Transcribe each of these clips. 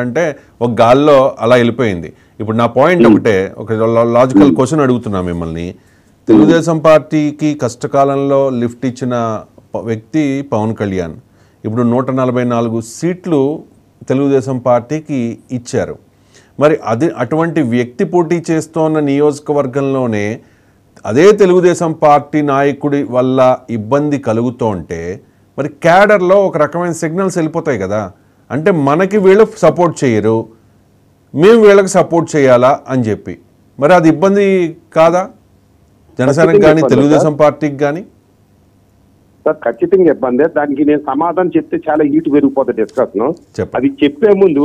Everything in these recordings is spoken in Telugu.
అంటే ఒక గాల్లో అలా వెళ్ళిపోయింది. ఇప్పుడు నా పాయింట్ ఒకటే, ఒక లాజికల్ క్వశ్చన్ అడుగుతున్నా మిమ్మల్ని. తెలుగుదేశం పార్టీకి కష్టకాలంలో లిఫ్ట్ ఇచ్చిన వ్యక్తి పవన్ కళ్యాణ్. ఇప్పుడు 144 సీట్లు తెలుగుదేశం పార్టీకి ఇచ్చారు. మరి అటువంటి వ్యక్తి పోటీ చేస్తున్న నియోజకవర్గంలోనే అదే తెలుగుదేశం పార్టీ నాయకుడి వల్ల ఇబ్బంది కలుగుతూ ఉంటే మరి క్యాడర్లో ఒక రకమైన సిగ్నల్స్ వెళ్ళిపోతాయి కదా. అంటే మనకి వీళ్ళు సపోర్ట్ చేయరు, మేము వీళ్ళకి సపోర్ట్ చేయాలా అని చెప్పి, మరి అది ఇబ్బంది కాదా జనసేనకి కానీ తెలుగుదేశం పార్టీకి కానీ? సార్ ఖచ్చితంగా ఇబ్బంది. దానికి నేను సమాధానం చెప్తే చాలా హీట్ పెరిగిపోతుంది డిస్కషన్. అది చెప్పే ముందు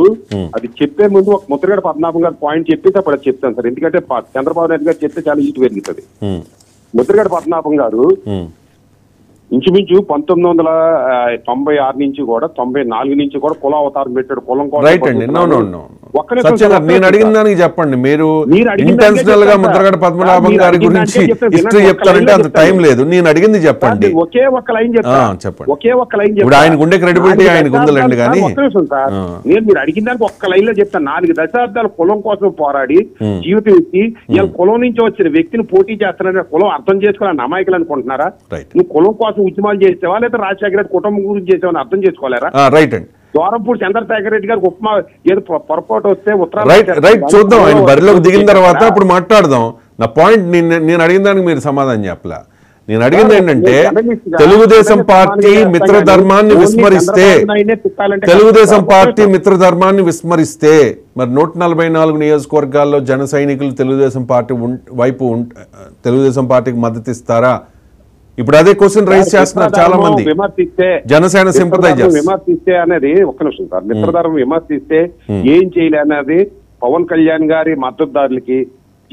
ఒక ముద్రగడ పద్మనాభం గారు పాయింట్ చెప్పేసి అప్పుడు అది చెప్తాను సార్. ఎందుకంటే చంద్రబాబు నాయుడు గారు చెప్తే చాలా హీట్ పెరుగుతుంది. ముద్రగడ పద్మనాభం గారు ఇంచుమించు 1996 నుంచి కూడా 94 నుంచి కూడా కుల అవతారం పెట్టాడు. కులం నేను అడిగిన దానికి చెప్పండి. మీరు ఇంటెన్షనల్ గా ముద్రగడ పద్మనాభం గారి గురించి హిస్టరీ చెప్తారంటే అంత టైం లేదు. నేను అడిగింది చెప్పండి. ఒకే ఒక్క లైన్ చెప్పండి. ఒకే ఒక్క లైన్ ఇప్పుడు ఆయనకు ఉండే క్రెడిబిలిటీ ఆయనకు ఉందండి. కానీ నేను మీరు అడిగిన దానికి ఒక్క లైన్ లో చెప్తాను. 4 దశాబ్దాలు కులం కోసం పోరాడి జీవితం ఇచ్చి ఇలా కులం నుంచి వచ్చిన వ్యక్తిని పోటీ చేస్తానని కులం అర్థం చేసుకోవాలని అమాయకులు అనుకుంటున్నారా? నువ్వు కులం కోసం ఉద్యమాలు చేసేవా లేదా రాజశేఖర రెడ్డి కుటుంబం గురించి చేసేవని అర్థం చేసుకోలేరా? రైట్ అండి. ద్వారంపూడి చంద్రశేఖర రెడ్డి గారికి ఉప్మా ఏదో పొరపాటు వస్తే రైట్ చూద్దాం. ఆయన బరిలోకి దిగిన తర్వాత అప్పుడు మాట్లాడదాం. నా పాయింట్ నేను అడిగిన దానికి మీరు సమాధానం చెప్పలా. నేను అడిగింది ఏంటంటే తెలుగుదేశం పార్టీ మిత్రధర్మాన్ని విస్మరిస్తే మరి 144 నియోజకవర్గాల్లో జన సైనికులు తెలుగుదేశం పార్టీ వైపు తెలుగుదేశం పార్టీకి మద్దతు ఇస్తారా? ఇప్పుడు అదే క్వశ్చన్ రైజ్ చేస్తున్నారు చాలా మంది జనసేన సింపథైజర్స్. విమర్శిస్తే అనేది ఒక్క నిమిషం సార్. మిత్రధర్మం విమర్శిస్తే ఏం చేయలే అనేది పవన్ కళ్యాణ్ గారి మద్దతుదారులకి,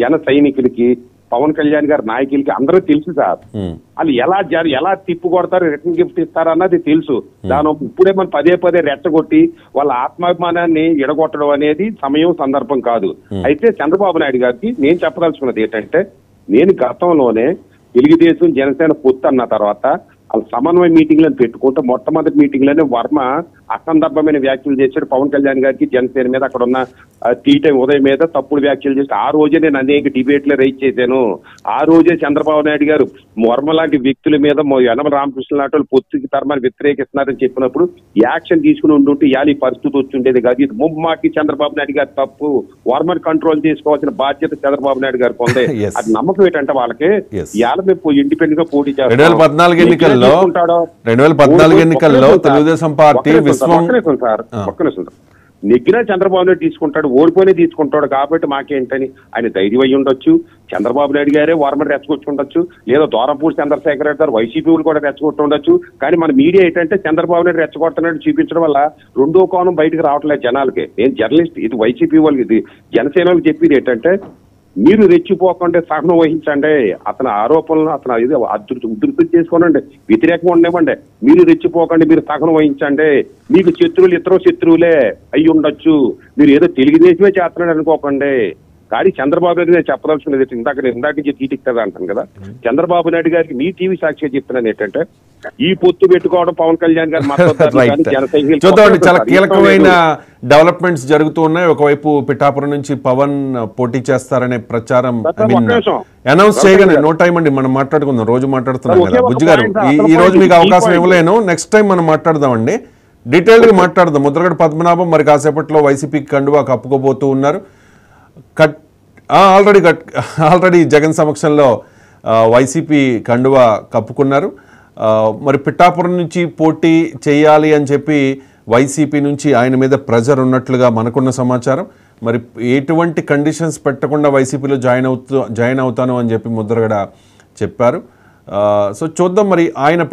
జన సైనికులకి, పవన్ కళ్యాణ్ గారి నాయకులకి అందరూ తెలుసు సార్. వాళ్ళు ఎలా తిప్పు కొడతారు, రిటర్న్ గిఫ్ట్ ఇస్తారు అన్నది తెలుసు. దాని ఇప్పుడే మనం పదే రెచ్చగొట్టి వాళ్ళ ఆత్మాభిమానాన్ని ఎడగొట్టడం అనేది సమయం సందర్భం కాదు. అయితే చంద్రబాబు నాయుడు గారికి నేను చెప్పదలుచుకున్నది ఏంటంటే, నేను గతంలోనే తెలుగుదేశం జనసేన పొత్తు అన్న తర్వాత వాళ్ళ సమన్వయ మీటింగ్లను పెట్టుకుంటూ మొట్టమొదటి మీటింగ్లోనే వర్మ అసందర్భమైన వ్యాఖ్యలు చేశాడు పవన్ కళ్యాణ్ గారికి, జనసేన మీద, అక్కడ ఉన్న టీటై ఉదయం మీద తప్పుడు వ్యాఖ్యలు చేసి ఆ రోజే నేను అనేక డిబేట్లు రైజ్ చేశాను. ఆ రోజే చంద్రబాబు నాయుడు గారు వర్మ లాంటి వ్యక్తుల మీద యనమల రామకృష్ణ లాంటి వాళ్ళు పొత్తుకి ధర్మాన్ని వ్యతిరేకిస్తున్నారని చెప్పినప్పుడు యాక్షన్ తీసుకుని ఉండుంటే ఇవాళ ఈ పరిస్థితి వచ్చిండేది కాదు. ఇది ముమ్మాటి చంద్రబాబు నాయుడు గారు తప్పు. వర్మని కంట్రోల్ చేసుకోవాల్సిన బాధ్యత చంద్రబాబు నాయుడు గారికి ఉంది. అది నమ్మకం ఏంటంటే వాళ్ళకి ఇవాళ మేము ఇండిపెండెంట్ గా పోటీ చేస్తాం. 2014 ఎన్నికల్లో తెలుగుదేశం పార్టీ నెగ్గినా చంద్రబాబు నాయుడు తీసుకుంటాడు, ఓడిపోయినా తీసుకుంటాడు. కాబట్టి మాకేంటని ఆయన ధైర్యం అయ్యి ఉండొచ్చు. చంద్రబాబు నాయుడు గారే వర్మని రెచ్చగొచ్చుండొచ్చు, లేదా ద్వారంపూడి చంద్రశేఖర రెడ్డి గారు వైసీపీ కూడా రెచ్చగొట్టి ఉండొచ్చు. కానీ మన మీడియా ఏంటంటే చంద్రబాబు నాయుడు రెచ్చగొట్టనట్టు చూపించడం వల్ల రెండో కోణం బయటకు రావట్లేదు జనాలకి. నేను జర్నలిస్ట్, ఇది వైసీపీ వాళ్ళకి, ఇది జనసేన వాళ్ళకి చెప్పేది ఏంటంటే, మీరు రెచ్చిపోకుండా సహనం వహించండి. అతని ఆరోపణలు ఉధృతం చేసుకోనండి, వ్యతిరేకంగా ఉండేవండి. మీరు రెచ్చిపోకండి, మీరు సహనం వహించండి. మీకు శత్రువులు ఇతర శత్రువులే అయి ఉండొచ్చు, మీరు ఏదో తెలుగుదేశమే చేస్తున్నాడు అనుకోకండి. కానీ చంద్రబాబు నాయుడు గారు చెప్పదలుచుకున్నది ఇందాక నుంచి తీటిక్తుంది అంటాను కదా. చంద్రబాబు నాయుడు గారికి మీ టీవీ సాక్షిగా చెప్తున్నాను ఏంటంటే, ఈ పొత్తు పెట్టుకోవడం పవన్ కళ్యాణ్ గారు చూద్దామండి. చాలా కీలకమైన డెవలప్మెంట్స్ జరుగుతూ ఉన్నాయి. ఒకవైపు పిఠాపురం నుంచి పవన్ పోటీ చేస్తారనే ప్రచారం అనౌన్స్ చేయగానే నో టైం అండి, మనం మాట్లాడుకుందాం. రోజు మాట్లాడుతున్నాం కదా బుజ్జి గారు. ఈ రోజు మీకు అవకాశం ఇవ్వలేను, నెక్స్ట్ టైం మనం మాట్లాడదామండి, డీటెయిల్గా మాట్లాడదాం. ముద్రగడ పద్మనాభం మరి కాసేపట్లో వైసీపీకి కండువా కప్పుకోబోతూ ఉన్నారు. ఆల్రెడీ జగన్ సమక్షంలో వైసీపీ కండువా కప్పుకున్నారు. మరి పిఠాపురం నుంచి పోటీ చేయాలి అని చెప్పి వైసీపీ నుంచి ఆయన మీద ప్రెజర్ ఉన్నట్లుగా మనకున్న సమాచారం. మరి ఎటువంటి కండిషన్స్ పెట్టకుండా వైసీపీలో జాయిన్ అవుతాను అని చెప్పి ముద్రగడ చెప్పారు. సో చూద్దాం మరి ఆయన